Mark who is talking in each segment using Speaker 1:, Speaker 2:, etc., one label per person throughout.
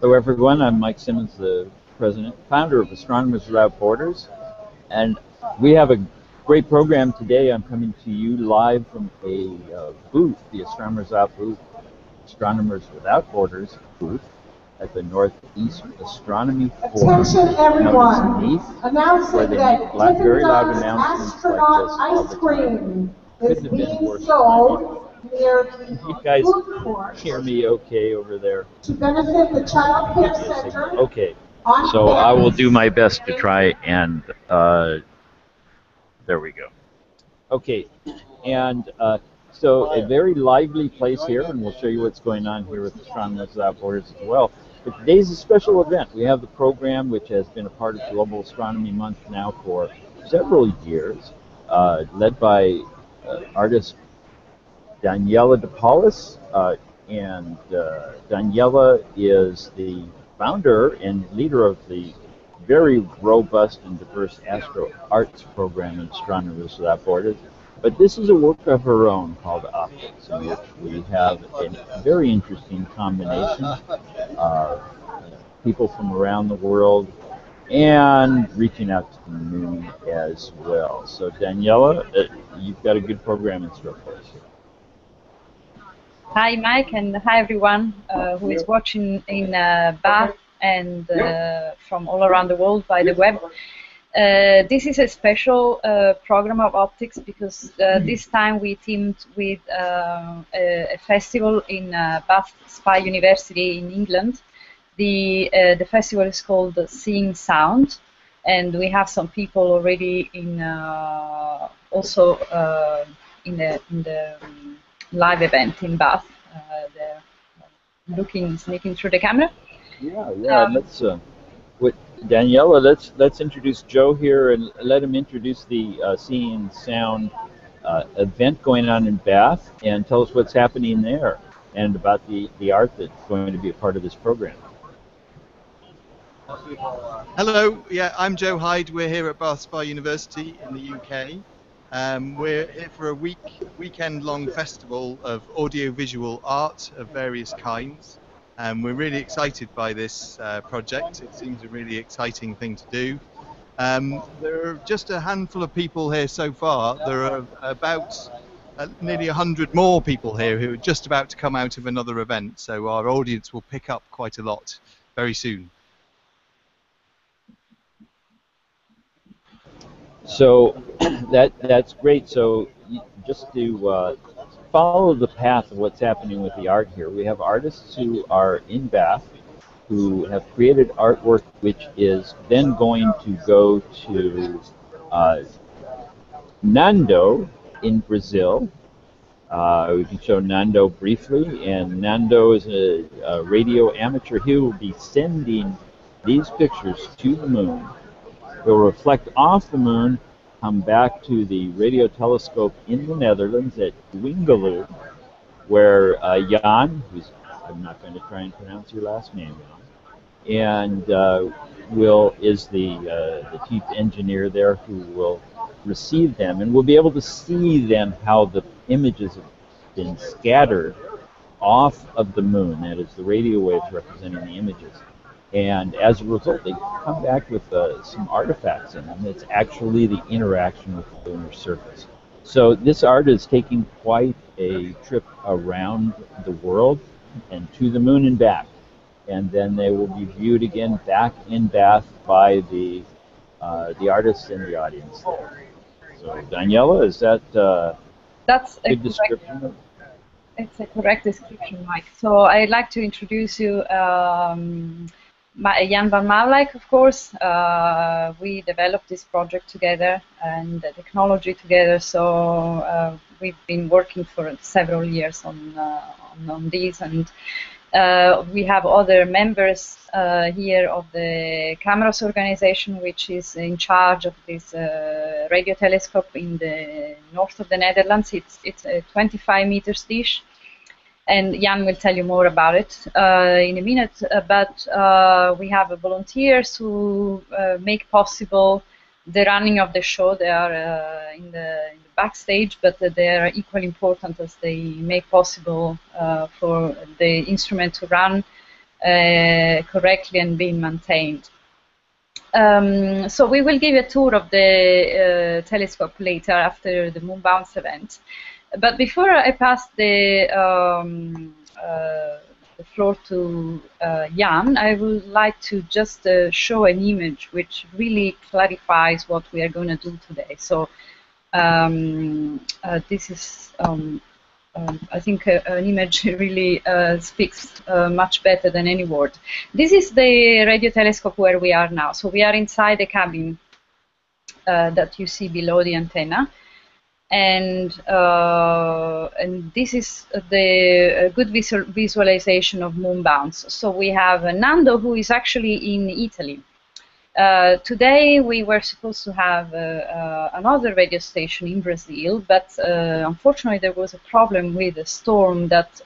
Speaker 1: Hello everyone, I'm Mike Simmons, the president, founder of Astronomers Without Borders, and we have a great program today. I'm coming to you live from a booth, the Astronomers Without Borders booth at the Northeast Astronomy Forum.
Speaker 2: Attention everyone,
Speaker 1: East,
Speaker 2: announcing that
Speaker 1: very loud
Speaker 2: Dippin'
Speaker 1: announcements
Speaker 2: astronaut
Speaker 1: like this all
Speaker 2: ice
Speaker 1: the
Speaker 2: cream
Speaker 1: time.
Speaker 2: is being sold near the
Speaker 1: You guys
Speaker 2: food court
Speaker 1: hear me okay over there?
Speaker 2: to benefit the Child Care Center.
Speaker 1: Okay, so I will do my best to try and, there we go. Okay, and so a very lively place here, and we'll show you what's going on here with Astronomers Without Borders as well. But today's a special event. We have the program, which has been a part of Global Astronomy Month now for several years, led by artist Daniela de Paulis, and Daniela is the founder and leader of the very robust and diverse Astro Arts program in Astronomers Without Borders. But this is a work of her own called Opticks, in which we have a very interesting combination of people from around the world and reaching out to the moon as well. So Daniela, you've got a good program in store for us.
Speaker 3: Hi Mike, and hi everyone who is watching in Bath and from all around the world by the web. This is a special program of Opticks because this time we teamed with a festival in Bath Spa University in England. The festival is called Seeing Sound, and we have some people already in also in the live event in Bath. They're sneaking through the camera.
Speaker 1: Yeah. Let's Daniela. Let's introduce Joe here and let him introduce the Seeing Sound event going on in Bath, and tell us what's happening there and about the art that's going to be a part of this program.
Speaker 4: Hello, yeah, I'm Joe Hyde. We're here at Bath Spa University in the UK. We're here for a weekend-long festival of audiovisual art of various kinds. We're really excited by this project. It seems a really exciting thing to do. There are just a handful of people here so far. There are about nearly 100 more people here who are just about to come out of another event. So our audience will pick up quite a lot very soon.
Speaker 1: So that's great. So just to follow the path of what's happening with the art here, we have artists who are in Bath who have created artwork which is then going to go to Nando in Brazil. We can show Nando briefly, and Nando is a radio amateur. He will be sending these pictures to the moon. It will reflect off the moon, come back to the radio telescope in the Netherlands at Dwingeloo, where Jan, who's, I'm not going to try and pronounce your last name, Jan, and is the chief engineer there, who will receive them, and we'll be able to see then how the images have been scattered off of the moon. That is, the radio waves representing the images. And as a result, they come back with some artifacts in them. It's actually the interaction with the lunar surface. So this art is taking quite a trip around the world and to the moon and back. And then they will be viewed again back in Bath by the artists in the audience there. So Daniela, is that
Speaker 3: That's
Speaker 1: a good description?
Speaker 3: It's a correct description, Mike. So I'd like to introduce you Jan van Muijlwijk, of course. We developed this project together and the technology together, so we've been working for several years on this, and we have other members here of the CAMRAS organization, which is in charge of this radio telescope in the north of the Netherlands. It's a 25-meter dish. And Jan will tell you more about it in a minute. But we have volunteers who make possible the running of the show. They are in the backstage, but they are equally important as they make possible for the instrument to run correctly and being maintained. So we will give a tour of the telescope later after the moon bounce event. But before I pass the floor to Jan, I would like to just show an image which really clarifies what we are going to do today. So this is, I think, an image really speaks much better than any word. This is the radio telescope where we are now. So we are inside the cabin that you see below the antenna. And this is the good visualization of moon bounce. So we have Nando, who is actually in Italy. Today we were supposed to have another radio station in Brazil, but unfortunately there was a problem with a storm that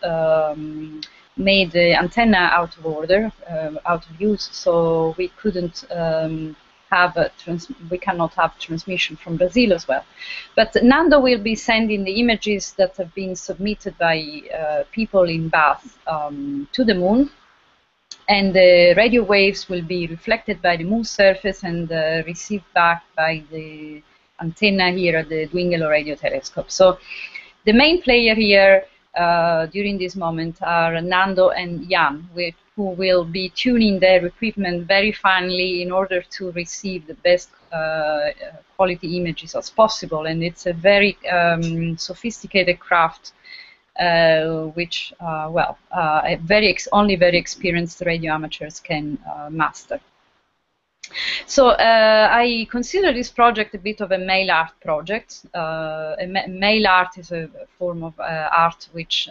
Speaker 3: made the antenna out of order, out of use, so we couldn't we cannot have transmission from Brazil as well. But Nando will be sending the images that have been submitted by people in Bath to the moon, and the radio waves will be reflected by the moon surface and received back by the antenna here at the Dwingeloo radio telescope. So the main player here during this moment are Nando and Jan, who will be tuning their equipment very finely in order to receive the best quality images as possible. And it's a very sophisticated craft, which, only very experienced radio amateurs can master. So I consider this project a bit of a mail art project. Mail art is a form of art which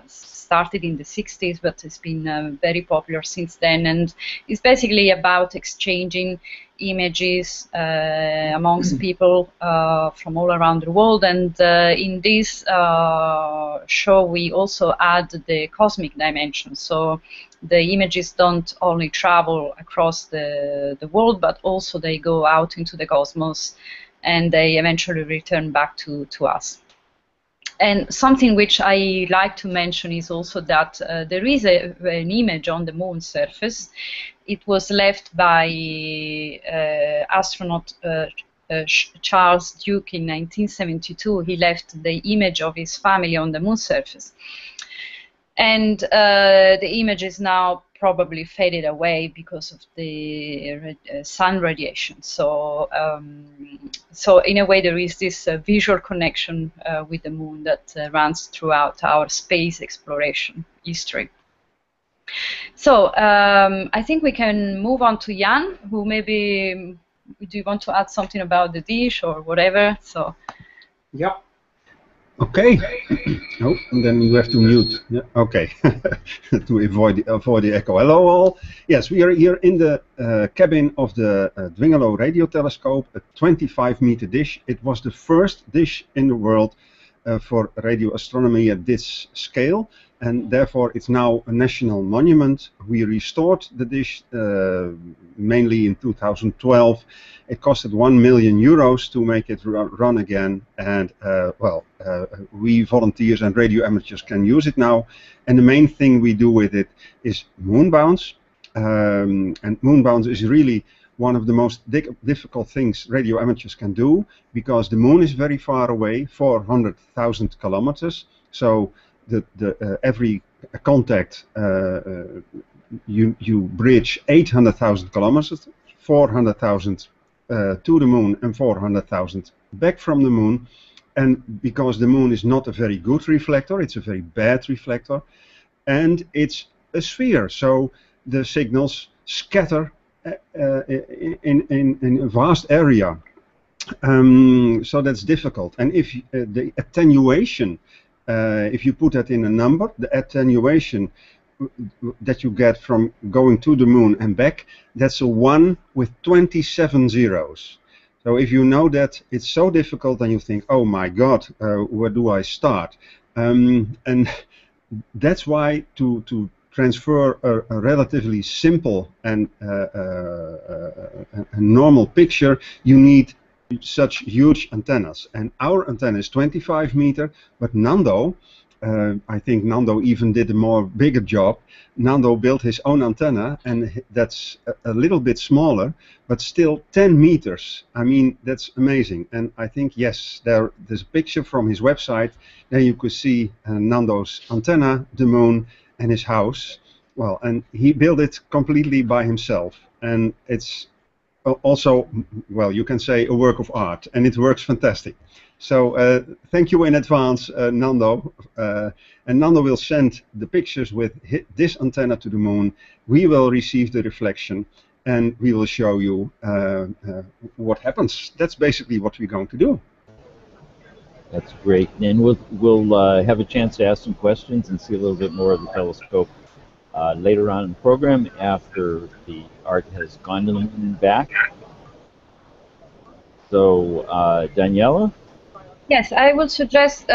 Speaker 3: started in the 60s, but it's been very popular since then, and it's basically about exchanging images amongst people from all around the world. And in this show we also add the cosmic dimension. So the images don't only travel across the world, but also they go out into the cosmos and they eventually return back to us. And something which I like to mention is also that there is an image on the moon surface. It was left by astronaut Charles Duke in 1972. He left the image of his family on the moon surface. And the image is now probably faded away because of the sun radiation. So, so in a way, there is this visual connection with the moon that runs throughout our space exploration history. So I think we can move on to Jan, who maybe, do you want to add something about the dish or whatever? So.
Speaker 5: Yeah. Okay. Oh, and then you have to mute. Yeah. Okay. To avoid the echo. Hello all. Yes, we are here in the cabin of the Dwingeloo radio telescope, a 25-meter dish. It was the first dish in the world for radio astronomy at this scale, and therefore it's now a national monument. We restored the dish mainly in 2012. It costed €1 million to make it run again, and we volunteers and radio amateurs can use it now. And the main thing we do with it is moon bounce, and moon bounce is really one of the most difficult things radio amateurs can do, because the moon is very far away, 400,000 kilometers. So every contact you bridge 800,000 kilometers, 400,000 to the moon and 400,000 back from the moon. And because the moon is not a very good reflector, it's a very bad reflector, and it's a sphere, so the signals scatter in a vast area. So that's difficult. And if the attenuation, if you put that in a number, the attenuation that you get from going to the moon and back, that's a 1 with 27 zeros. So if you know that it's so difficult, and you think, oh my God, where do I start? And that's why to transfer a relatively simple and a normal picture, you need such huge antennas. And our antenna is 25 meter, but Nando I think Nando even did a more bigger job. Nando built his own antenna, and that's a little bit smaller, but still 10 meters. I mean, that's amazing. And I think, yes, there's a picture from his website. There you could see Nando's antenna, the moon, and his house. Well, and he built it completely by himself. And it's also, well, you can say a work of art, and it works fantastic. So thank you in advance, Nando. And Nando will send the pictures with this antenna to the moon. We will receive the reflection, and we will show you what happens. That's basically what we're going to do.
Speaker 1: That's great. And we'll have a chance to ask some questions and see a little bit more of the telescope later on in the program after the art has gone to the moon and back. So, Daniela?
Speaker 3: Yes, I will suggest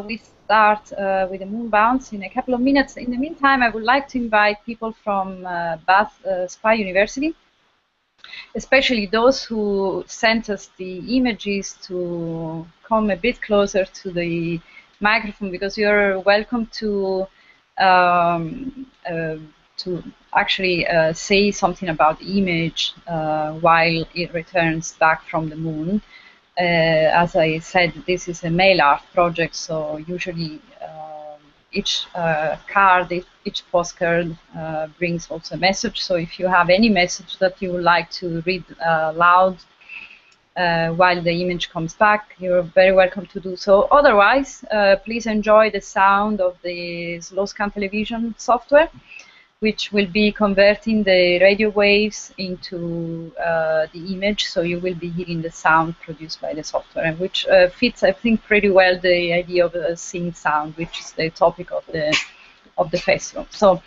Speaker 3: we start with the moon bounce in a couple of minutes. In the meantime, I would like to invite people from Bath Spa University, especially those who sent us the images, to come a bit closer to the microphone, because you're welcome to actually say something about the image while it returns back from the moon. As I said, this is a mail art project, so usually each card, each postcard brings also a message. So if you have any message that you would like to read loud while the image comes back, you're very welcome to do so. Otherwise, please enjoy the sound of the slow scan television software, which will be converting the radio waves into the image, so you will be hearing the sound produced by the software, and which fits, I think, pretty well the idea of seeing sound, which is the topic of the festival. So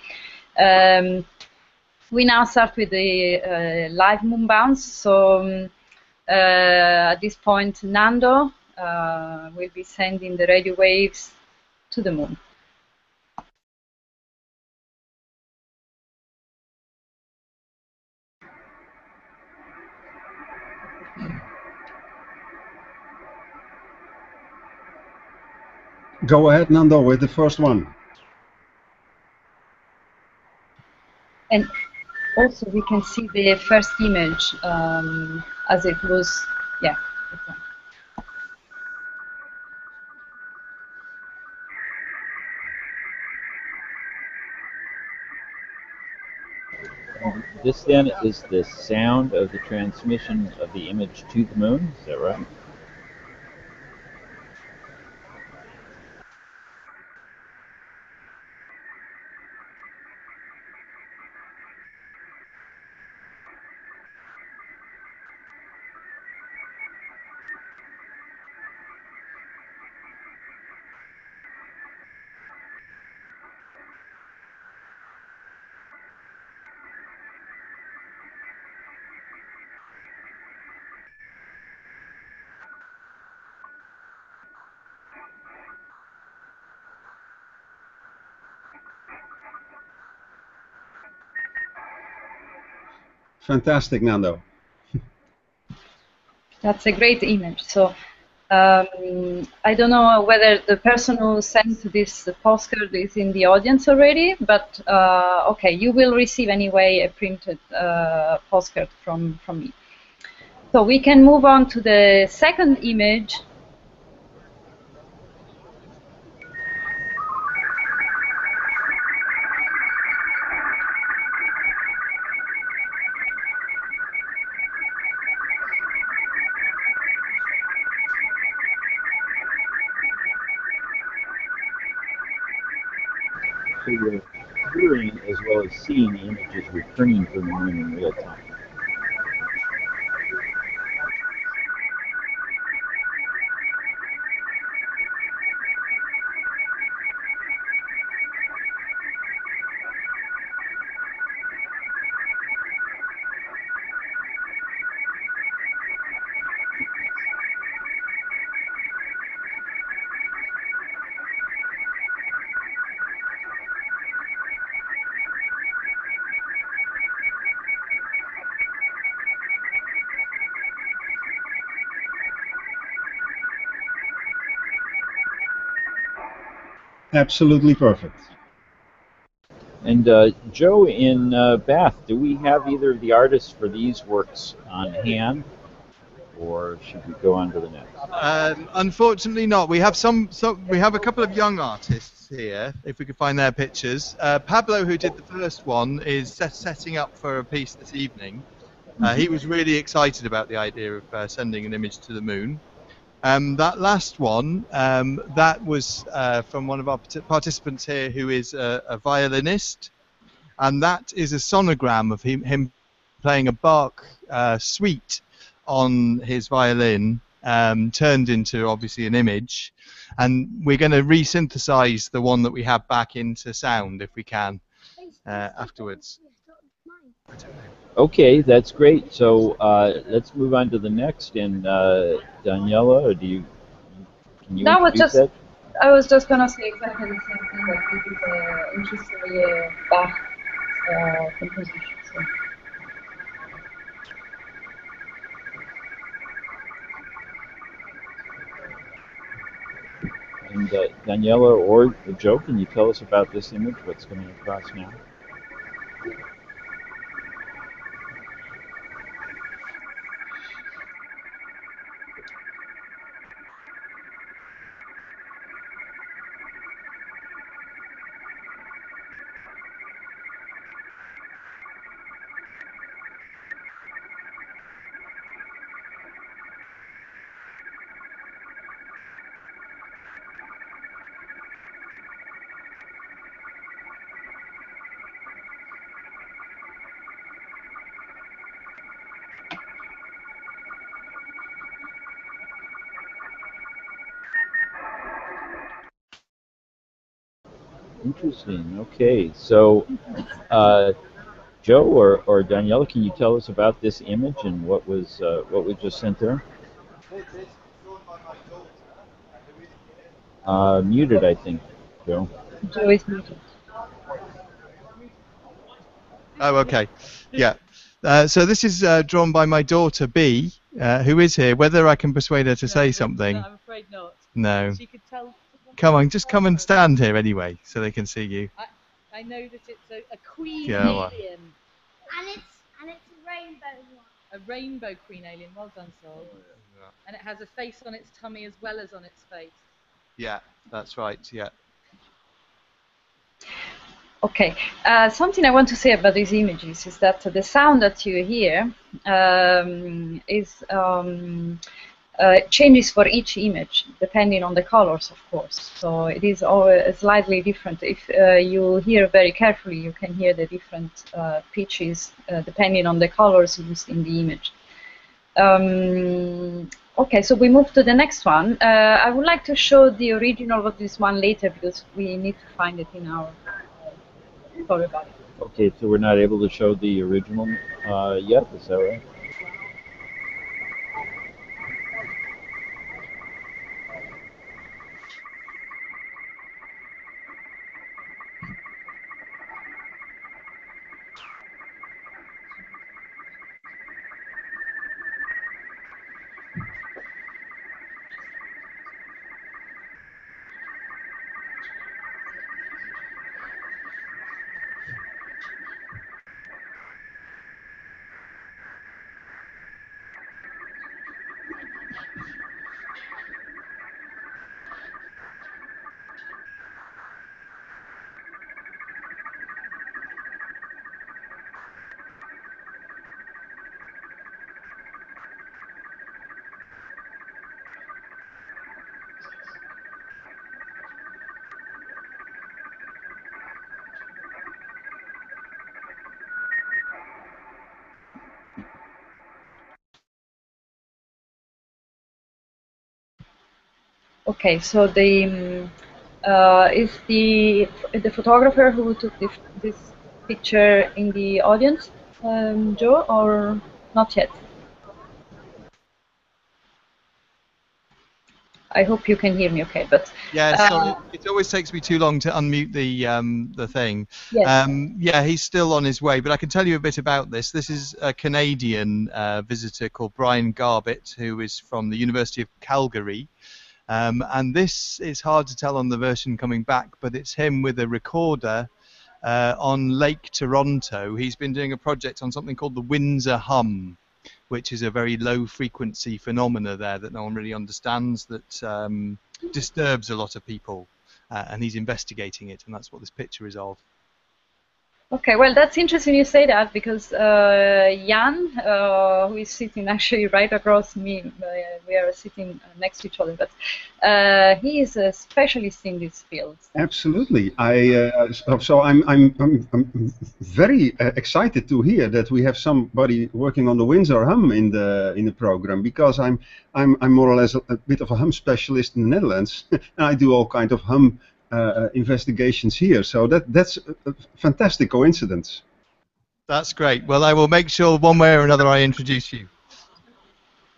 Speaker 3: we now start with the live moon bounce. So at this point, Nando will be sending the radio waves to the moon.
Speaker 5: Go ahead, Nando, with the first one.
Speaker 3: And also we can see the first image as it was, yeah.
Speaker 1: This then is the sound of the transmission of the image to the moon, is that right?
Speaker 5: Fantastic, Nando.
Speaker 3: That's a great image. So I don't know whether the person who sent this postcard is in the audience already, but okay, you will receive anyway a printed postcard from me. So we can move on to the second image.
Speaker 1: So you're hearing as well as seeing images returning from the moon in real time.
Speaker 5: Absolutely perfect.
Speaker 1: And Joe, in Bath, do we have either of the artists for these works on hand, or should we go on to the next?
Speaker 4: Unfortunately not. We have we have a couple of young artists here, if we could find their pictures. Pablo, who did the first one, is setting up for a piece this evening. He was really excited about the idea of sending an image to the moon. That last one, that was from one of our participants here, who is a violinist, and that is a sonogram of him playing a Bach suite on his violin, turned into obviously an image, and we're going to resynthesize the one that we have back into sound if we can afterwards.
Speaker 1: Okay, that's great. So let's move on to the next. And Daniela, can you introduce that?
Speaker 3: I was just gonna say exactly the same thing. That this is an interesting Bach composition. So.
Speaker 1: And Daniela or Joe, can you tell us about this image? What's coming across now? Interesting. Okay, so Joe or Daniela, can you tell us about this image and what was just sent there? Muted, I think, Joe.
Speaker 3: Joe is muted.
Speaker 4: Oh, okay. Yeah. So this is drawn by my daughter B, who is here. Whether I can persuade her to say something.
Speaker 6: No, I'm afraid not.
Speaker 4: No.
Speaker 6: She could tell.
Speaker 4: Come on, just come and stand here anyway, so they can see you.
Speaker 6: I know that it's a queen
Speaker 4: Go on.
Speaker 6: alien.
Speaker 7: And it's a rainbow one.
Speaker 6: A rainbow queen alien. Well done, Sol. And it has a face on its tummy as well as on its face.
Speaker 4: Yeah, that's right. Yeah.
Speaker 3: Okay, something I want to say about these images is that the sound that you hear is changes for each image depending on the colors, of course. So it is always slightly different. If you hear very carefully, you can hear the different pitches depending on the colors used in the image. Okay, so we move to the next one. I would like to show the original of this one later because we need to find it in our. Sorry about it.
Speaker 1: Okay, so we're not able to show the original yet, is that right?
Speaker 3: Okay, so the is the photographer who took this picture in the audience, Joe, or not yet? I hope you can hear me okay, but
Speaker 4: yeah, sorry, it always takes me too long to unmute the thing.
Speaker 3: Yes.
Speaker 4: Yeah, he's still on his way, but I can tell you a bit about this. This is a Canadian visitor called Brian Garbett, who is from the University of Calgary. And this is hard to tell on the version coming back, but it's him with a recorder on Lake Toronto. He's been doing a project on something called the Windsor hum, which is a very low frequency phenomena there that no one really understands, that disturbs a lot of people, and he's investigating it, and that's what this picture is of.
Speaker 3: Okay, well, that's interesting you say that, because Jan, who is sitting actually right across me, we are sitting next to each other, but he is a specialist in this field.
Speaker 5: Absolutely. So I'm very excited to hear that we have somebody working on the Windsor hum in the program, because I'm more or less a bit of a hum specialist in the Netherlands, and I do all kind of hum investigations here. So that's a fantastic coincidence.
Speaker 4: That's great. Well, I will make sure one way or another I introduce you.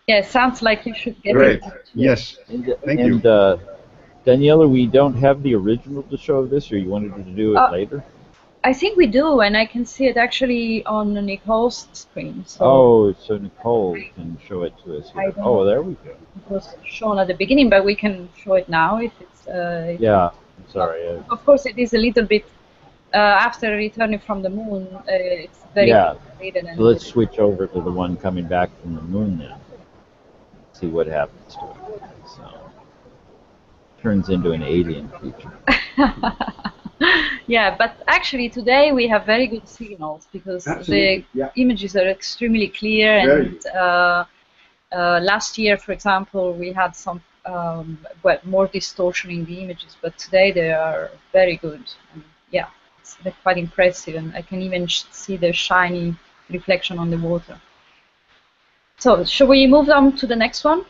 Speaker 3: Yeah, sounds like you should get
Speaker 5: Great.
Speaker 3: it.
Speaker 5: Yes. Thank you.
Speaker 1: Daniela, we don't have the original to show this, or you wanted to do it later?
Speaker 3: I think we do, and I can see it actually on Nicole's screen. So
Speaker 1: oh, so Nicole can show it to us here. Oh, there we go.
Speaker 3: It was shown at the beginning, but we can show it now if it's...
Speaker 1: yeah, I'm sorry.
Speaker 3: Of course, it is a little bit... after returning from the moon, it's very complicated.
Speaker 1: So let's switch over to the one coming back from the moon now. See what happens to it. So, turns into an alien creature.
Speaker 3: Yeah, but actually today we have very good signals, because the images are extremely clear, and last year, for example, we had some well, more distortion in the images, but today they are very good. And yeah, they're quite impressive, and I can even see the shiny reflection on the water. So, shall we move on to the next one?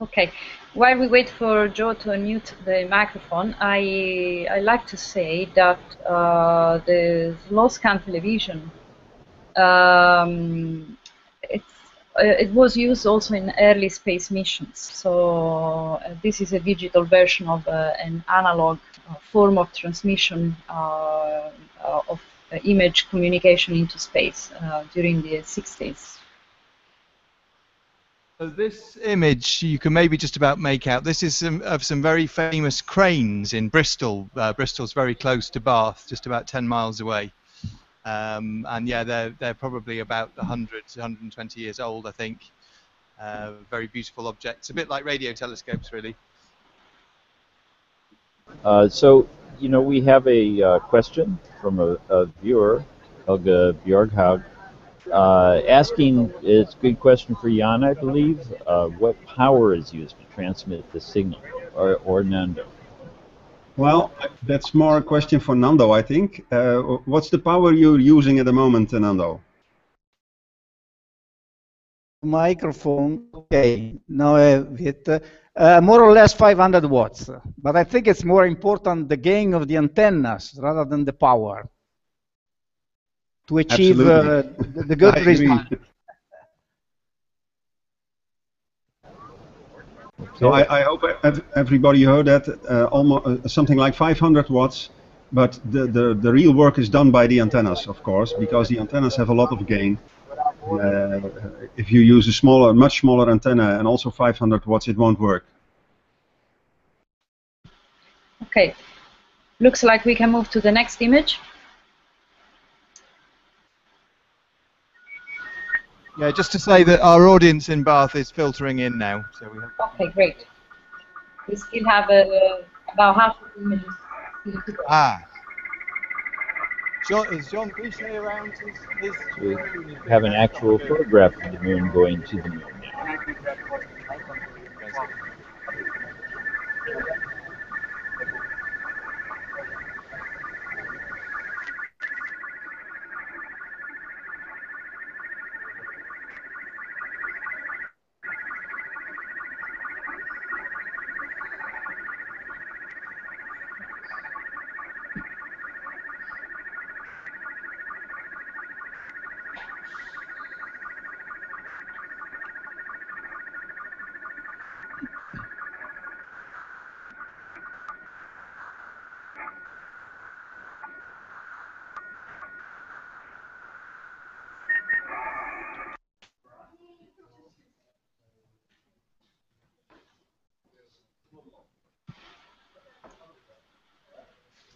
Speaker 3: Okay, while we wait for Joe to unmute the microphone, I like to say that the slow scan television, it was used also in early space missions. So this is a digital version of an analog form of transmission of image communication into space during the 60s.
Speaker 4: So this image you can maybe just about make out. This is of some very famous cranes in Bristol. Bristol's very close to Bath, just about 10 miles away. And yeah, they're probably about 100 to 120 years old, I think. Very beautiful objects, a bit like radio telescopes, really.
Speaker 1: So, you know, we have a question from a viewer, Helga Bjorghaug, asking, it's a good question for Jan, I believe, what power is used to transmit the signal, or Nando?
Speaker 5: Well, that's more a question for Nando, I think. What's the power you're using at the moment, Nando?
Speaker 8: Microphone, okay. Now I have it. More or less 500 watts. But I think it's more important the gain of the antennas rather than the power to achieve the good result.
Speaker 5: So I hope everybody heard that, almost something like 500 watts, but the real work is done by the antennas, of course, because the antennas have a lot of gain. If you use a much smaller antenna and also 500 watts, it won't work.
Speaker 3: Okay. Looks like we can move to the next image.
Speaker 4: Yeah, just to say that our audience in Bath is filtering in now. So we have...
Speaker 3: Okay, great. We still have about half of the images.
Speaker 4: Ah. Is John Boucher around?
Speaker 1: We have an actual photograph of the moon going to the moon now.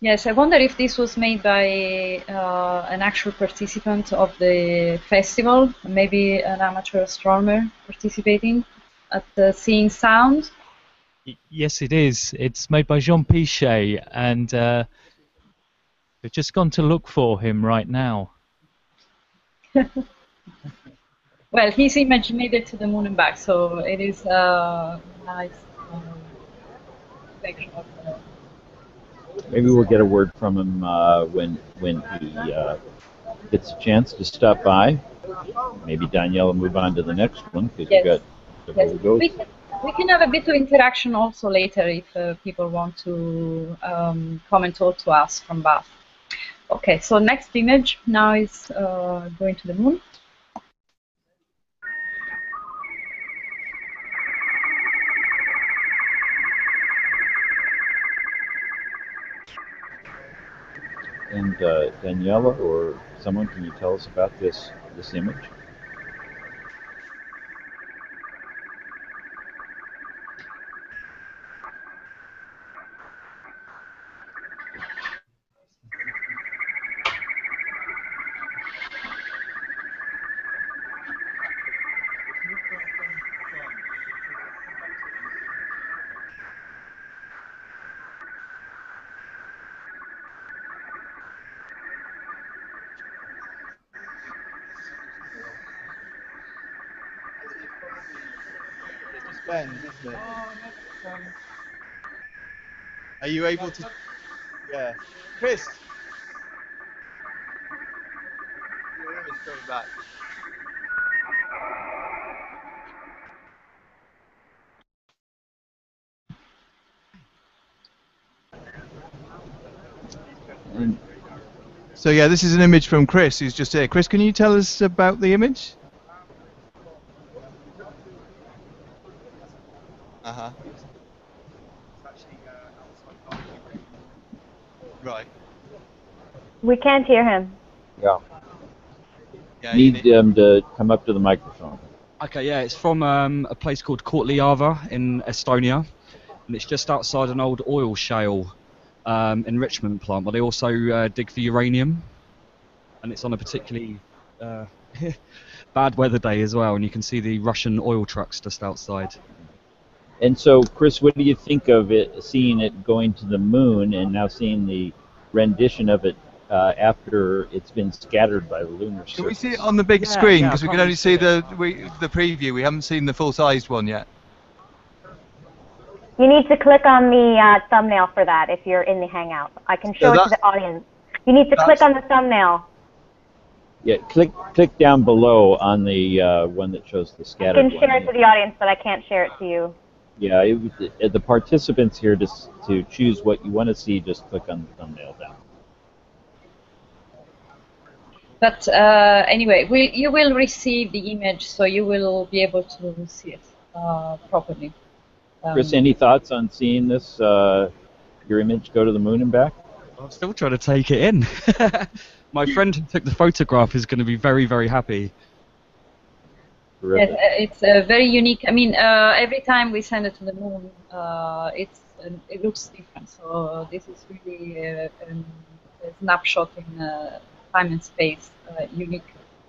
Speaker 3: Yes, I wonder if this was made by an actual participant of the festival, maybe an amateur astronomer participating at the Seeing Sound.
Speaker 9: Yes, it is. It's made by Jean Pichet, and we've just gone to look for him right now.
Speaker 3: Well, his image made it to the moon and back, so it is a nice reflection of
Speaker 1: Maybe we'll get a word from him when he gets a chance to stop by. Maybe Daniela will move on to the next one because
Speaker 3: yes.
Speaker 1: we've got several to go.
Speaker 3: We can have a bit of interaction also later if people want to comment or to us from Bath. Okay, so next image now is going to the moon.
Speaker 1: And Daniela or someone, can you tell us about this image?
Speaker 4: Are you able to? Yeah, Chris. Your image coming back. So yeah, this is an image from Chris, who's just here. Chris, can you tell us about the image? Uh-huh. Right.
Speaker 10: We can't hear him.
Speaker 1: Yeah. Need them to come up to the microphone.
Speaker 11: Okay, yeah, it's from a place called Kohtli-Järve in Estonia, and it's just outside an old oil shale enrichment plant, but they also dig for uranium, and it's on a particularly bad weather day as well, and you can see the Russian oil trucks just outside.
Speaker 1: And so, Chris, what do you think of it, seeing it going to the moon and now seeing the rendition of it after it's been scattered by the lunar surface?
Speaker 4: Can we see it on the big screen? Because we can only see the preview. We haven't seen the full-sized one yet.
Speaker 10: You need to click on the thumbnail for that if you're in the Hangout. I can show it to the audience. You need to click on the thumbnail.
Speaker 1: Yeah, click down below on the one that shows the scattered one.
Speaker 10: I can share it to the audience, but I can't share it to you.
Speaker 1: Yeah, the participants here, to choose what you want to see, just click on the thumbnail down.
Speaker 3: But anyway, you will receive the image, so you will be able to see it properly.
Speaker 1: Chris, any thoughts on seeing this, your image go to the moon and back?
Speaker 11: I'm still trying to take it in. My friend who took the photograph is going to be very, very happy.
Speaker 3: Yes, it's very unique. I mean, every time we send it to the moon, it's it looks different. So this is really a snapshot in time and space, unique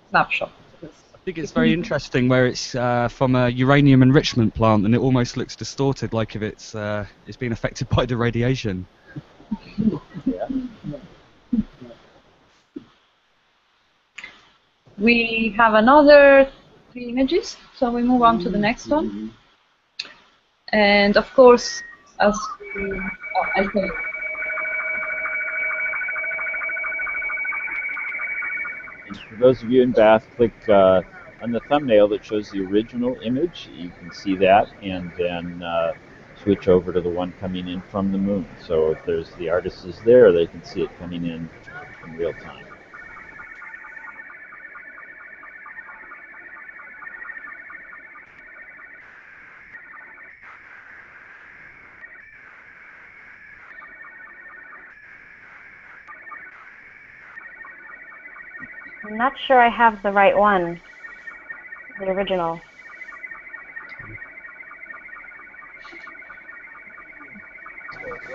Speaker 3: snapshot.
Speaker 11: I think it's very interesting where it's from a uranium enrichment plant, and it almost looks distorted, like if it's being affected by the radiation.
Speaker 1: Yeah.
Speaker 3: We have another 3 images, so we move on to the next one. And of course, as I'll tell you.
Speaker 1: And for those of you in Bath, click on the thumbnail that shows the original image. You can see that, and then switch over to the one coming in from the moon. So if there's the artist is there, they can see it coming in real time.
Speaker 10: I'm not sure I have the right one, the original.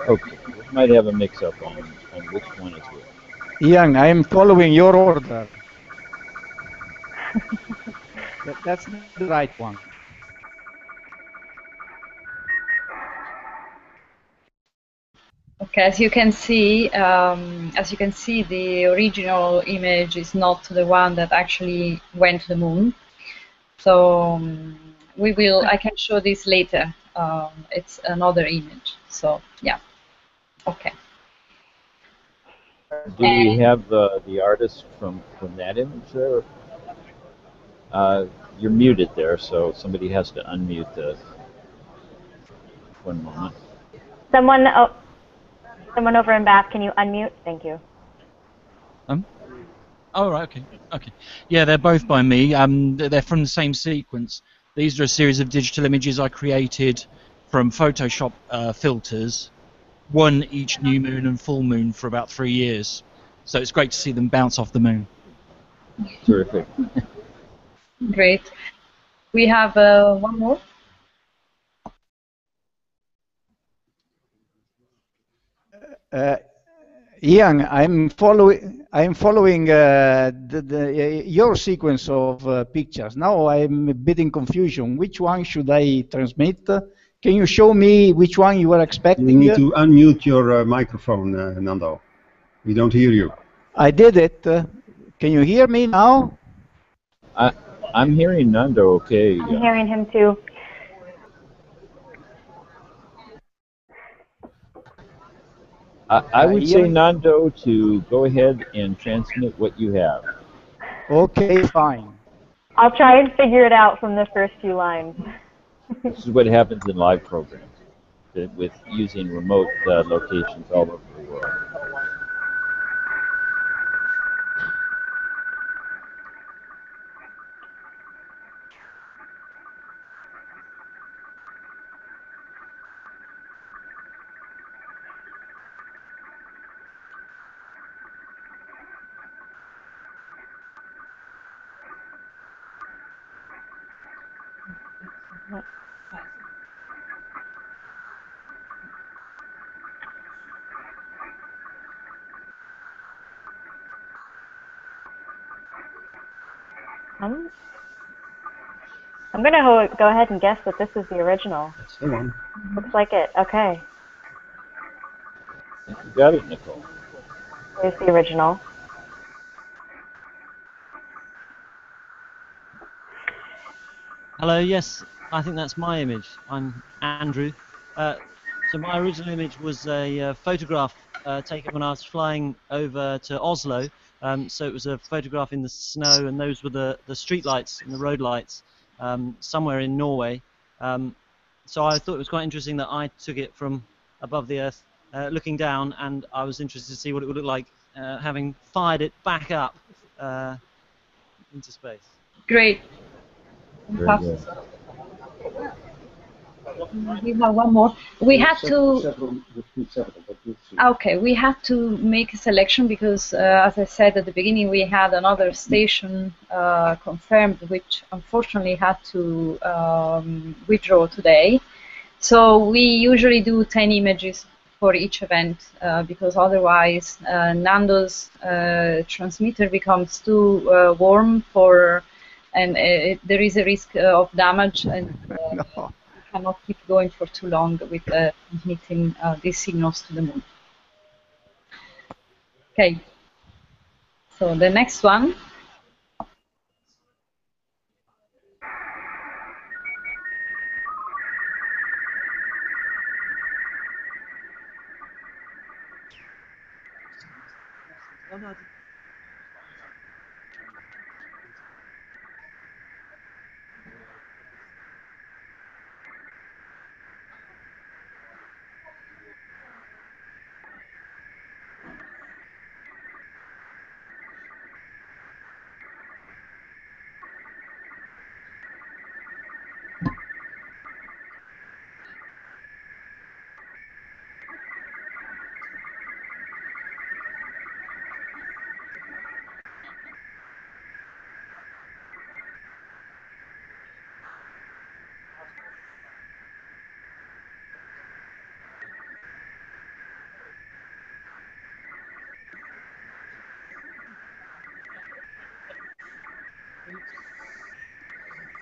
Speaker 1: Okay, we might have a mix-up on which one is which.
Speaker 8: Ian, I am following your order. That's not the right one.
Speaker 3: Okay, as you can see, the original image is not the one that actually went to the moon. So I can show this later. It's another image. So yeah, okay.
Speaker 1: Do we have the artist from that image there? You're muted there, so somebody has to unmute the. One moment.
Speaker 10: Someone over in Bath, can you unmute? Thank you.
Speaker 12: Oh, right, okay. Yeah, they're both by me. They're from the same sequence. These are a series of digital images I created from Photoshop filters, one each new moon and full moon for about 3 years. So it's great to see them bounce off the moon.
Speaker 1: Terrific.
Speaker 3: Great. We have one more.
Speaker 8: Ian, I'm following your sequence of pictures. Now I'm a bit in confusion. Which one should I transmit? Can you show me which one you were expecting?
Speaker 5: You need to unmute your microphone, Nando. We don't hear you.
Speaker 8: I did it. Can you hear me now?
Speaker 1: I'm hearing Nando okay.
Speaker 10: I'm hearing him too.
Speaker 1: I would say, Nando, to go ahead and transmit what you have.
Speaker 8: Okay, fine.
Speaker 10: I'll try and figure it out from the first few lines.
Speaker 1: This is what happens in live programs with using remote locations all over the world.
Speaker 10: I'm going to go ahead and guess that this is the original.
Speaker 5: That's the one.
Speaker 10: Looks like it. Okay.
Speaker 1: You got it, Nicole.
Speaker 10: Here's the original.
Speaker 13: Hello, yes, I think that's my image. I'm Andrew. So my original image was a photograph taken when I was flying over to Oslo. So it was a photograph in the snow, and those were the street lights and the road lights somewhere in Norway. So I thought it was quite interesting that I took it from above the earth, looking down, and I was interested to see what it would look like having fired it back up into space.
Speaker 3: Great.
Speaker 1: Very good.
Speaker 3: We have one more. We had to. Okay, we had to make a selection because, as I said at the beginning, we had another station confirmed, which unfortunately had to withdraw today. So we usually do 10 images for each event because otherwise Nando's transmitter becomes too warm for, and there is a risk of damage, and
Speaker 8: No.
Speaker 3: we cannot keep going for too long with transmitting these signals to the moon. Okay, so the next one.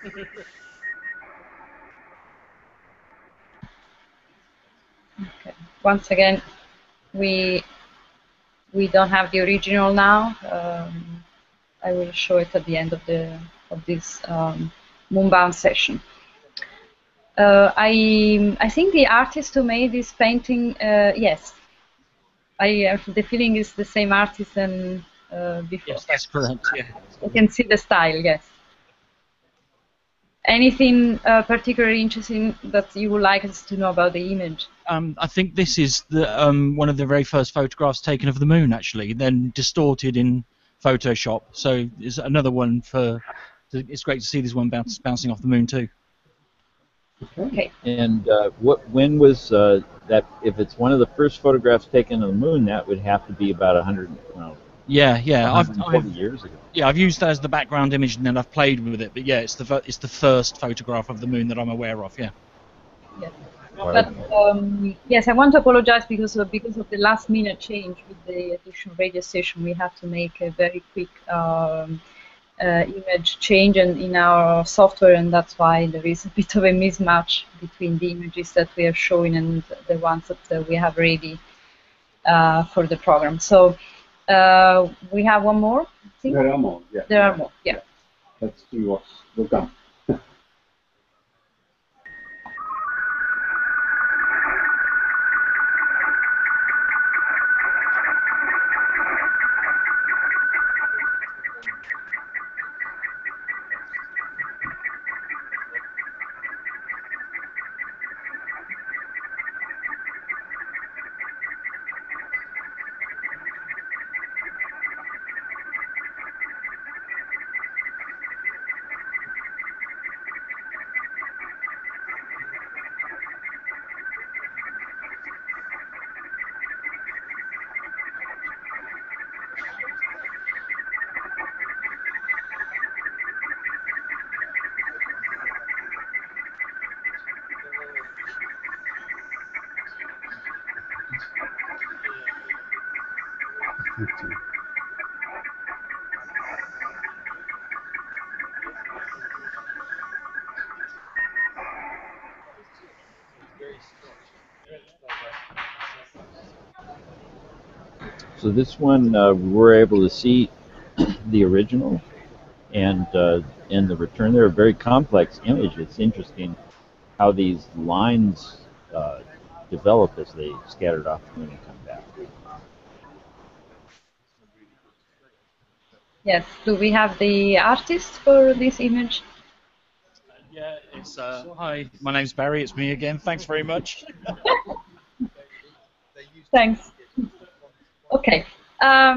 Speaker 3: Okay. Once again, we don't have the original now. I will show it at the end of this Moonbound session. I think the artist who made this painting, yes, I have the feeling it's the same artist than before.
Speaker 12: Yes, that's correct. Yeah.
Speaker 3: You can see the style. Yes. Anything particularly interesting that you would like us to know about the image?
Speaker 12: I think this is the one of the very first photographs taken of the moon, actually, then distorted in Photoshop. So it's another one for. It's great to see this one bouncing off the moon too.
Speaker 3: Okay.
Speaker 1: And when was that? If it's one of the first photographs taken of the moon, that would have to be about 100. Well,
Speaker 12: Yeah,
Speaker 1: 140 years ago.
Speaker 12: Yeah, I've used that as the background image, and then I've played with it. But yeah, it's the first photograph of the moon that I'm aware of. Yeah.
Speaker 3: Yes. But yes, I want to apologize because of the last minute change with the additional radio station. We have to make a very quick image change in our software, and that's why there is a bit of a mismatch between the images that we are showing and the ones that we have ready for the program. So we have one more. I think?
Speaker 5: There are more. Yeah.
Speaker 3: There are more. Yeah.
Speaker 5: Let's see what will come.
Speaker 1: So this one we were able to see the original and the return. They're a very complex image. It's interesting how these lines develop as they scattered off the moon and come back.
Speaker 3: Yes. Do we have the artist for this image?
Speaker 12: Yeah, it's hi. My name's Barry. It's me again. Thanks very much.
Speaker 3: Thanks. Okay. I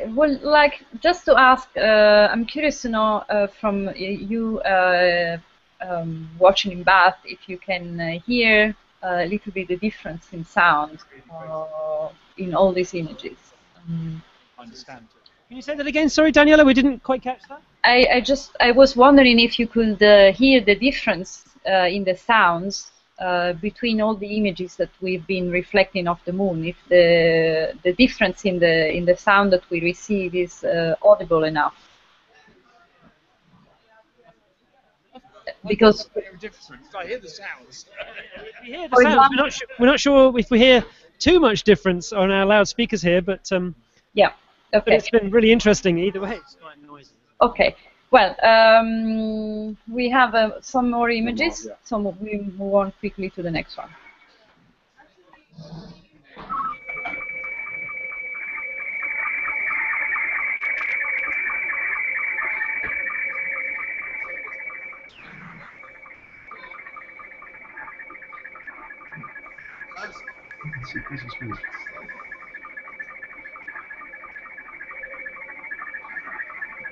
Speaker 3: would like just to ask. I'm curious to know from you watching in Bath if you can hear a little bit the difference in sound in all these images.
Speaker 12: I understand.
Speaker 14: Can you say that again? Sorry, Daniela, we didn't quite catch that.
Speaker 3: I was wondering if you could hear the difference in the sounds between all the images that we've been reflecting of the moon, if the difference in the sound that we receive is audible enough. Because
Speaker 14: I hear the sounds.
Speaker 15: We hear the sounds. We're not sure if we hear too much difference on our loudspeakers here, but
Speaker 3: yeah, okay.
Speaker 15: But it's been really interesting either way. It's quite noisy.
Speaker 3: Okay. Well, we have some more images, so we move on quickly to the next one.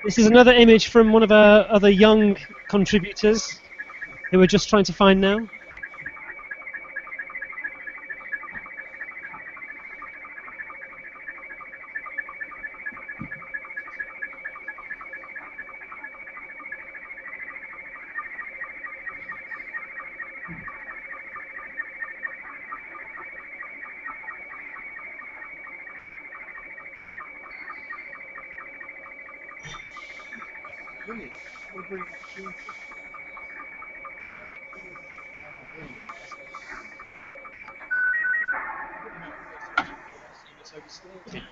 Speaker 15: This is another image from one of our other young contributors who we're just trying to find now.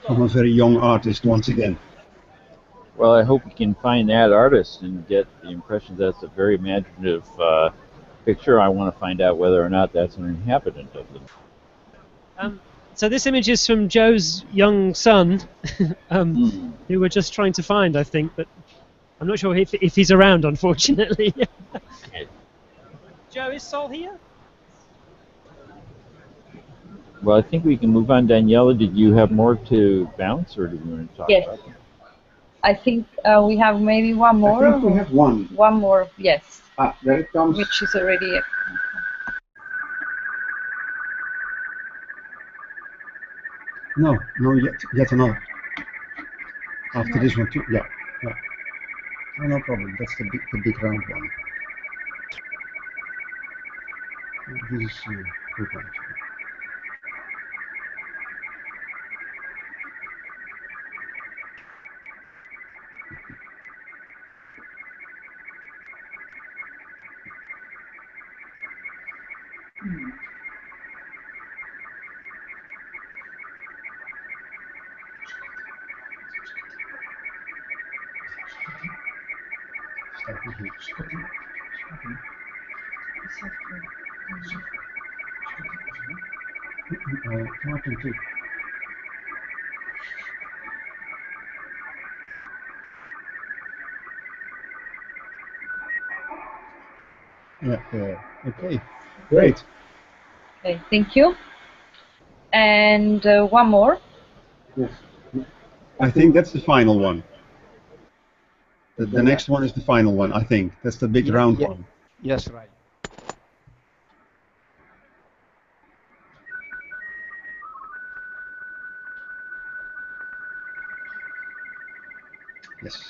Speaker 5: From a very young artist once again.
Speaker 1: Well, I hope you can find that artist and get the impression that's a very imaginative picture. I want to find out whether or not that's an inhabitant of them.
Speaker 15: So this image is from Joe's young son, who we're just trying to find, I think, but I'm not sure if he's around, unfortunately. Joe, is Sol here?
Speaker 1: Well, I think we can move on. Daniela, did you have more to bounce, or did you want to talk about it?
Speaker 3: I think we have maybe one more.
Speaker 5: I think we have one.
Speaker 3: One more, yes.
Speaker 5: Ah, there it comes.
Speaker 3: Which is already...
Speaker 5: No, yet another. After this one too, yeah. Oh, no problem. That's the big round one. This is good one. Martin too. Yeah, okay, great.
Speaker 3: Okay, thank you. And one more.
Speaker 5: Yes. I think that's the final one. The next one is the final one, I think. That's the big round one.
Speaker 8: Yes, right.
Speaker 5: Yes.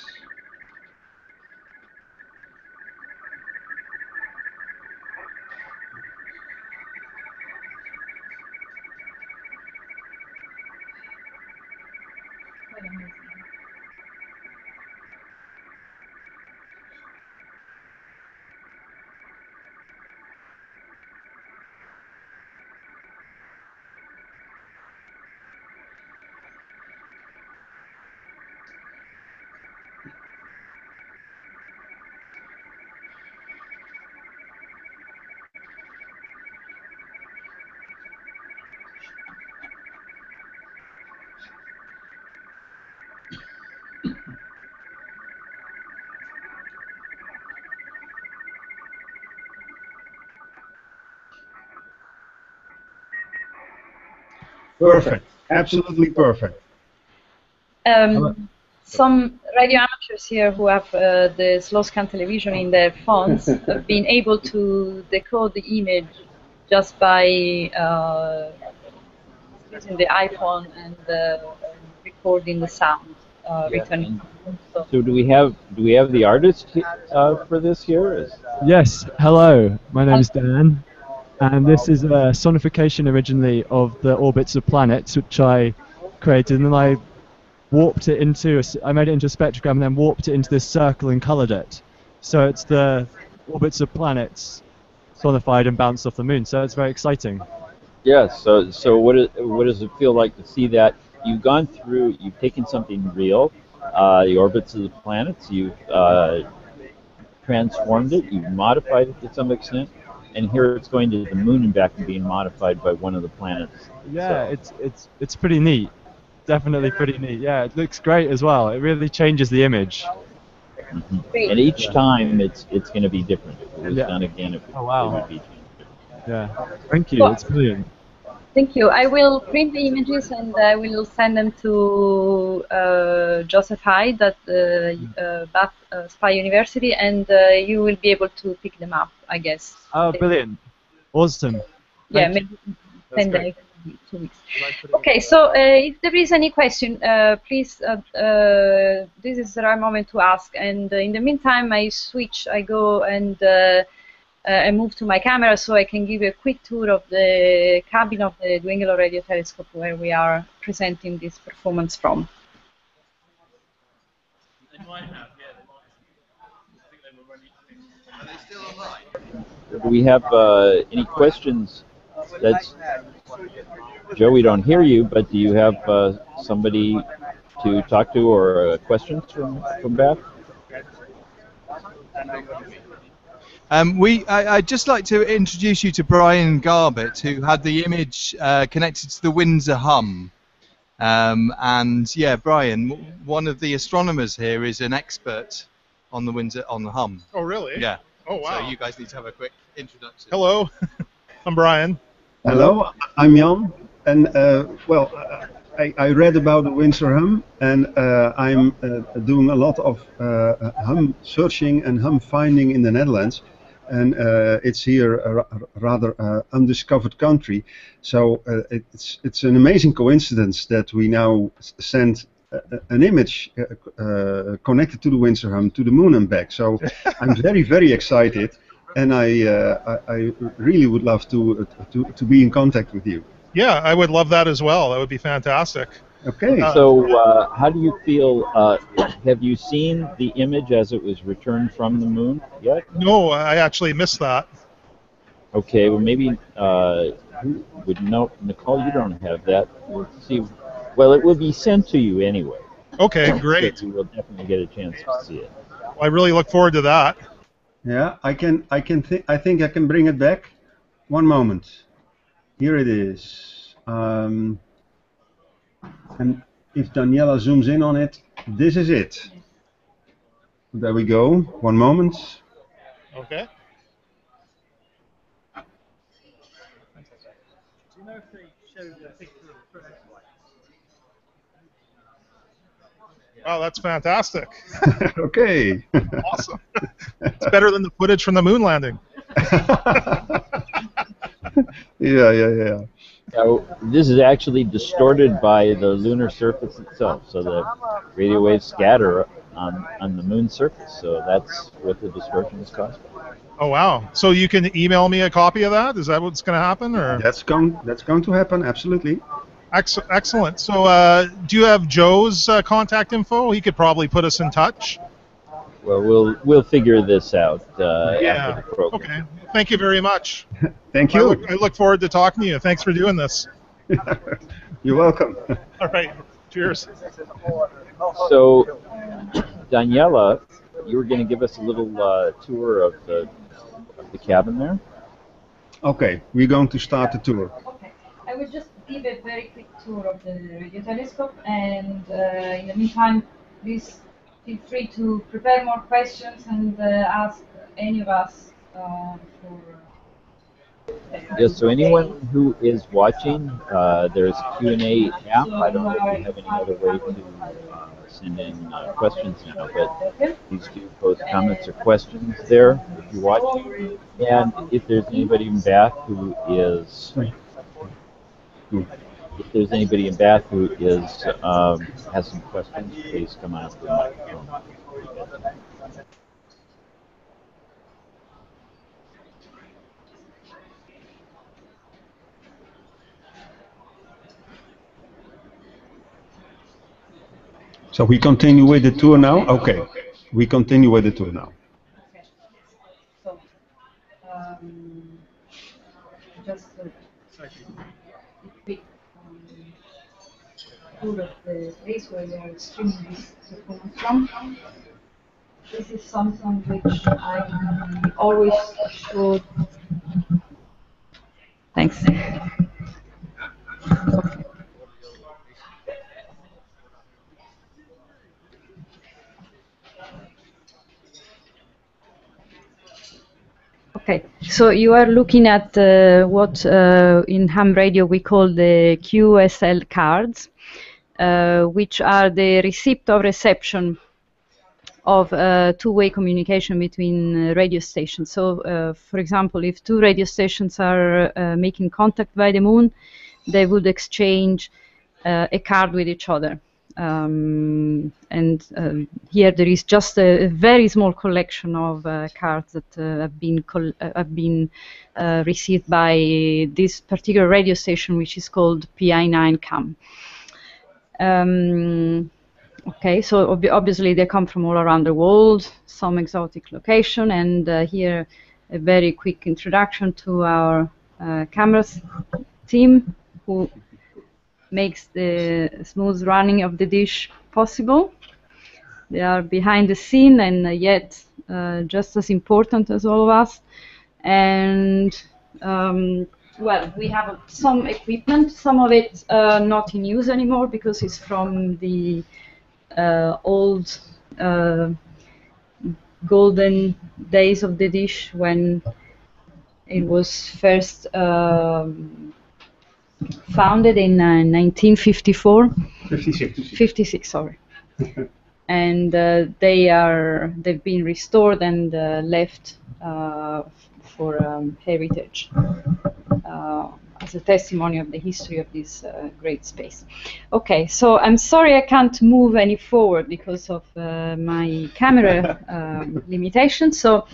Speaker 5: Perfect. Absolutely perfect.
Speaker 3: Some radio amateurs here who have the slow scan television in their phones have been able to decode the image just by using the iPhone and recording the sound returning.
Speaker 1: So do we have the artist for this here?
Speaker 16: Yes, hello, my name is Dan, and this is a sonification originally of the orbits of planets, which I created, and then I warped it into, I made it into a spectrogram and then warped it into this circle and coloured it. So it's the orbits of planets sonified and bounced off the moon, so it's very exciting.
Speaker 1: Yes. So what does it feel like to see that you've gone through, you've taken something real, the orbits of the planets, you've transformed it, you've modified it to some extent, and here it's going to the moon and back and being modified by one of the planets.
Speaker 16: Yeah, it's pretty neat. Definitely pretty neat. Yeah, it looks great as well. It really changes the image.
Speaker 1: Mm-hmm. And each time it's going to be different. If it was done again, it would be different.
Speaker 16: Yeah. Thank you. It's brilliant.
Speaker 3: Thank you. I will print the images and I will send them to Joseph Hyde at Bath Spa University, and you will be able to pick them up, I guess.
Speaker 16: Oh, brilliant. Awesome.
Speaker 3: Yeah, maybe 10 days, 2 weeks. Okay, so if there is any question, please, this is the right moment to ask. And in the meantime, I go and I move to my camera so I can give you a quick tour of the cabin of the Dwingeloo radio telescope where we are presenting this performance from.
Speaker 1: Do we have any questions? Joe, we don't hear you, but do you have somebody to talk to or questions from Beth?
Speaker 4: I'd just like to introduce you to Brian Garbett, who had the image connected to the Windsor hum. And yeah, Brian, one of the astronomers here, is an expert on the hum.
Speaker 17: Oh, really?
Speaker 4: Yeah.
Speaker 17: Oh, wow.
Speaker 4: So you guys need to have a quick introduction.
Speaker 17: Hello, I'm Brian.
Speaker 5: Hello, I'm Jan, and well, I read about the Windsor hum, and I'm doing a lot of hum searching and hum finding in the Netherlands, and it's here a rather undiscovered country. So it's an amazing coincidence that we now send an image connected to the Windsor hum to the moon and back. So I'm very excited, and I really would love to be in contact with you.
Speaker 17: Yeah, I would love that as well. That would be fantastic.
Speaker 5: Okay.
Speaker 1: So how do you feel? Have you seen the image as it was returned from the moon yet?
Speaker 17: No, I actually missed that.
Speaker 1: Okay, well maybe who would know? Nicole, you don't have that. Let's see. Well, it will be sent to you anyway.
Speaker 17: Okay, great.
Speaker 1: So you will definitely get a chance to see it.
Speaker 17: Well, I really look forward to that.
Speaker 5: Yeah, I think I can bring it back. One moment. Here it is. And if Daniela zooms in on it, this is it. There we go. One moment.
Speaker 17: Okay.
Speaker 15: Do you know if they showed a picture of the first one?
Speaker 17: Wow, that's fantastic.
Speaker 5: Okay.
Speaker 17: Awesome. It's better than the footage from the moon landing.
Speaker 5: Yeah.
Speaker 1: Now, this is actually distorted by the lunar surface itself, so the radio waves scatter on the moon's surface. So that's what the distortion is caused by.
Speaker 17: Oh wow! So you can email me a copy of that? Is that what's going to happen, or?
Speaker 5: That's going to happen. Absolutely.
Speaker 17: Excellent. So do you have Joe's contact info? He could probably put us in touch.
Speaker 1: Well, we'll figure this out after the program.
Speaker 17: Okay. Thank you very much.
Speaker 5: Thank you.
Speaker 17: I look forward to talking to you. Thanks for doing this.
Speaker 5: You're welcome.
Speaker 17: All right. Cheers.
Speaker 1: So, Daniela, you were going to give us a little tour of the cabin there.
Speaker 5: Okay, we're going to start the tour.
Speaker 3: Okay. I will just give a very quick tour of the radio telescope, and in the meantime, please feel free to prepare more questions and ask any of us for.
Speaker 1: Yes, so anyone who is watching, there's a Q&A app. I don't know if you have any other way to send in questions now, but please do post comments or questions there if you're watching. And if there's anybody in Bath who is if there's anybody in Bath who is has some questions, please come on up to the microphone.
Speaker 5: So we continue with the tour now? Okay, we continue with the tour now.
Speaker 3: So, just a quick tour of the place where they are streaming this performance from. This is something which I always showed. Thanks. Okay, so you are looking at what in ham radio we call the QSL cards, which are the receipt or reception of two-way communication between radio stations. So, for example, if two radio stations are making contact by the moon, they would exchange a card with each other. Here there is just a very small collection of cards that have been received by this particular radio station, which is called PI9 CAM. Okay, so obviously they come from all around the world, some exotic location, and here a very quick introduction to our CAMRAS team, who makes the smooth running of the dish possible. They are behind the scene and yet just as important as all of us. And well, we have some equipment, some of it not in use anymore because it's from the old golden days of the dish when it was first founded in 1954. 56, sorry. And they've been restored and left for heritage as a testimony of the history of this great space. Okay, so I'm sorry I can't move any forward because of my camera limitations. So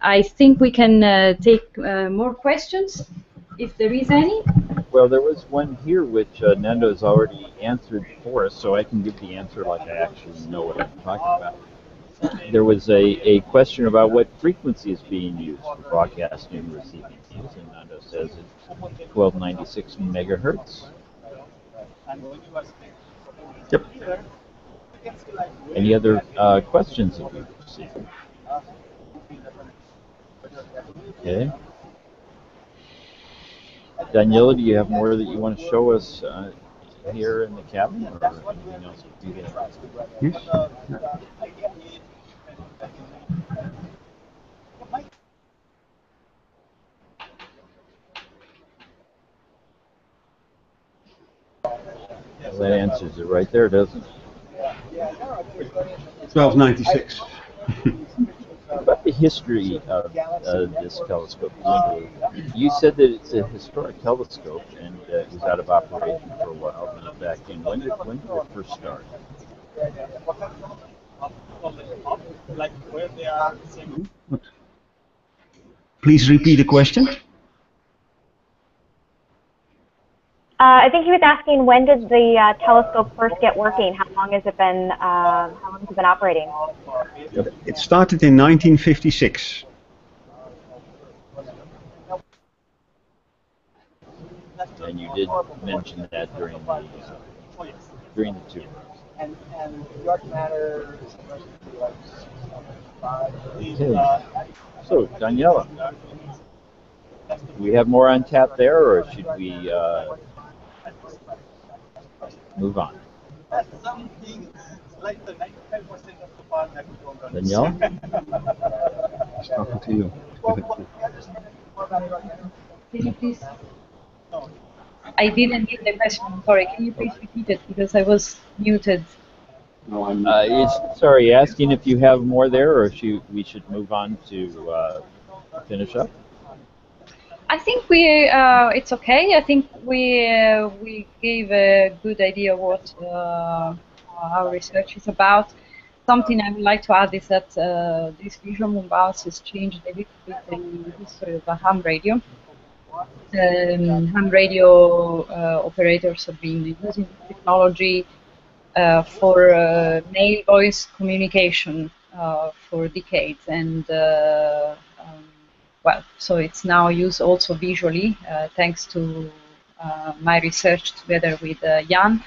Speaker 3: I think we can take more questions if there is any.
Speaker 1: Well, there was one here which Nando has already answered for us, so I can give the answer like I actually know what I'm talking about. There was a question about what frequency is being used for broadcasting and receiving news, and Nando says it's 1296 megahertz. Yep. Any other questions that we've received? Okay. Daniela, do you have more that you want to show us here in the cabin, or anything else you do there?
Speaker 5: Yes.
Speaker 1: Well, that answers it right there, doesn't it?
Speaker 5: 1296.
Speaker 1: About the history of this telescope, you said that it's a historic telescope and it was out of operation for a while, and back in. When did it first start?
Speaker 5: Please repeat the question.
Speaker 10: I think he was asking, when did the telescope first get working? How long has it been operating?
Speaker 5: It started in 1956.
Speaker 1: And you did mention that during the tour.
Speaker 18: And dark matter.
Speaker 1: Okay. So, Daniela, do we have more on tap there, or should we move on? Daniela?
Speaker 5: He's talking to you.
Speaker 3: Can you please? I didn't get the question. Sorry. Can you please repeat it because I was muted?
Speaker 5: No, I'm.
Speaker 1: Sorry, asking if you have more there, or we should move on to finish up.
Speaker 3: I think it's okay. I think we gave a good idea of what our research is about. Something I would like to add is that this visual moon bounce has changed a little bit the history of the ham radio. Ham radio operators have been using technology for male voice communication for decades, and well, so it's now used also visually, thanks to my research together with Jan.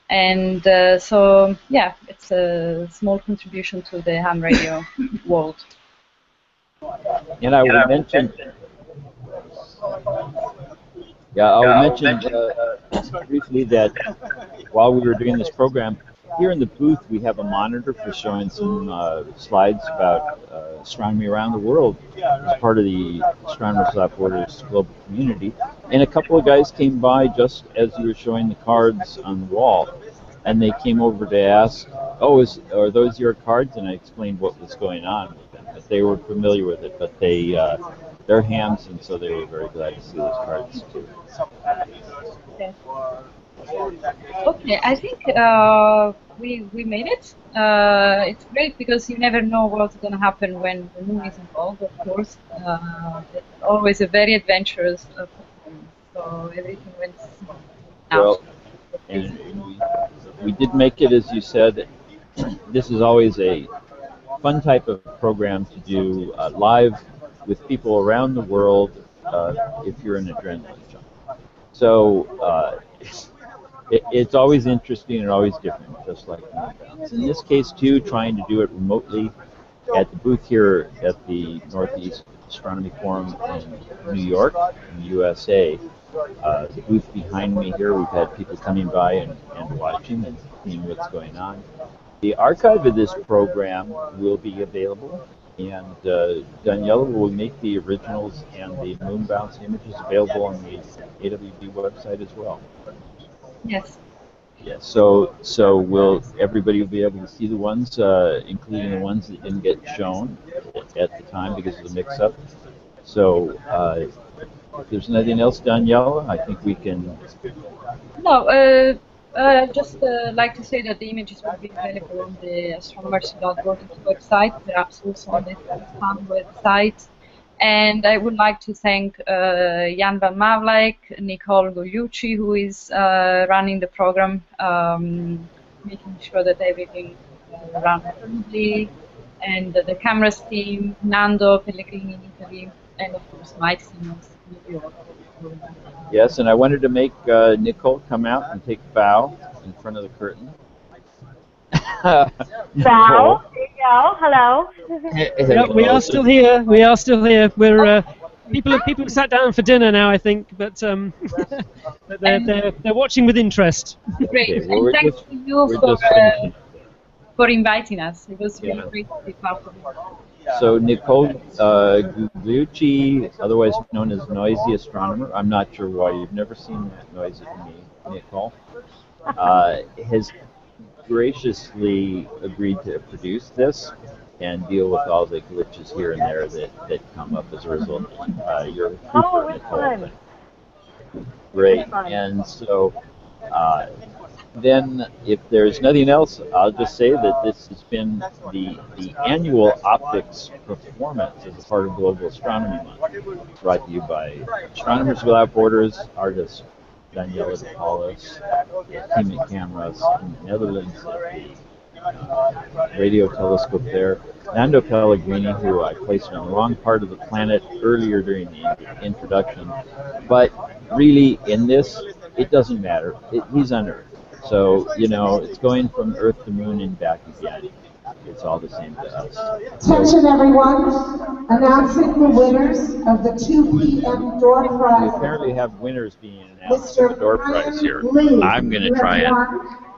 Speaker 3: And so, yeah, it's a small contribution to the ham radio world.
Speaker 1: And I will mention, briefly that while we were doing this program, here in the booth we have a monitor for showing some slides about astronomy around the world as part of the Astronomers Without Borders global community. And a couple of guys came by just as you were showing the cards on the wall, and they came over to ask, "Oh, are those your cards?" And I explained what was going on with them. But they were familiar with it, but they're hams, and so they were very glad to see those cards too.
Speaker 3: Okay. Okay, I think we made it. It's great because you never know what's going to happen when the moon is involved, of course. It's always a very adventurous performance, so everything went out.
Speaker 1: Well, and we did make it, as you said. This is always a fun type of program to do live with people around the world if you're an adrenaline junkie. So it's always interesting and always different, just like moonbounce. In this case, too, trying to do it remotely at the booth here at the Northeast Astronomy Forum in New York, in the USA. The booth behind me here, we've had people coming by and watching and seeing what's going on. The archive of this program will be available, and Daniela will make the originals and the moonbounce images available on the AWB website as well.
Speaker 3: Yes.
Speaker 1: Yes. So everybody will be able to see the ones, including the ones that didn't get shown at the time because of the mix-up. So if there's nothing else, Daniela, I think we can.
Speaker 3: No. Just like to say that the images will be available on the Astronomers Without Borders website, perhaps also on the FAN website. And I would like to thank Jan van Muijlwijk, Nicole Gugliucci, who is running the program, making sure that everything runs smoothly, and the CAMRAS team, Nando Pellegrini in Italy, and of course my team in New York.
Speaker 1: Yes, and I wanted to make Nicole come out and take a bow in front of the curtain.
Speaker 10: Bow. There you go. Hello.
Speaker 15: Yeah, we are still here. We are still here. We're people have sat down for dinner now, I think, but they're watching with interest.
Speaker 3: Great.
Speaker 1: Okay, well,
Speaker 3: and thanks to you for inviting us. It was really great to be part of it.
Speaker 1: So Nicole Gugliucci, otherwise known as Noisy Astronomer, I'm not sure why you've never seen that noisy to me, Nicole, has graciously agreed to produce this and deal with all the glitches here and there that come up as a result. You're a trooper, Nicole. Great. And so then, if there's nothing else, I'll just say that this has been the annual Opticks performance as a part of Global Astronomy Month, brought to you by Astronomers Without Borders, artist Daniela de Paulis, the team at CAMRAS in the Netherlands at the radio telescope there, Nando Pellegrini, who I placed on the wrong part of the planet earlier during the introduction, but really in this, it doesn't matter. He's on Earth. So, you know, it's going from Earth to Moon and back again. It's all the same to us.
Speaker 2: Attention everyone, announcing the winners of the 2 p.m. door
Speaker 1: We
Speaker 2: prize.
Speaker 1: apparently have winners being announced for the door prize here. I'm going to try and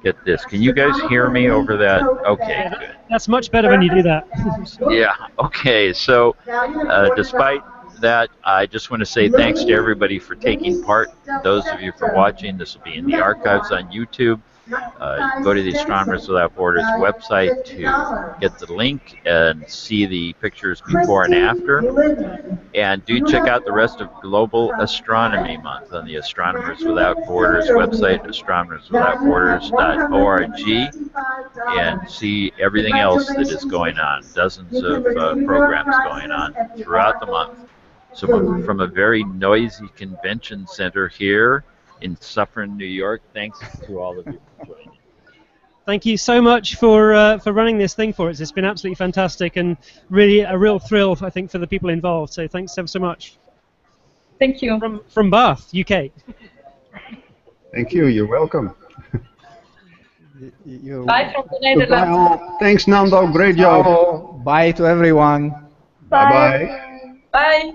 Speaker 1: get this. Can you guys hear me over that? Okay, good.
Speaker 15: That's much better when you do that.
Speaker 1: Yeah, okay. So, despite that, I just want to say thanks to everybody for taking part. Those of you for watching, this will be in the archives on YouTube. Go to the Astronomers Without Borders website to get the link and see the pictures before and after. And do check out the rest of Global Astronomy Month on the Astronomers Without Borders website, astronomerswithoutborders.org, and see everything else that is going on. Dozens of programs going on throughout the month. So from a very noisy convention center here in Suffern, New York, thanks to all of you for joining.
Speaker 15: Thank you so much for running this thing for us. It's been absolutely fantastic and really a real thrill, I think, for the people involved. So thanks ever so much.
Speaker 3: Thank you.
Speaker 15: From Bath, UK.
Speaker 5: Thank you. You're welcome.
Speaker 3: Bye from the
Speaker 5: Goodbye
Speaker 3: Netherlands.
Speaker 5: all. Thanks, Nando. Great job.
Speaker 8: Bye to everyone.
Speaker 5: Bye-bye.
Speaker 3: Bye.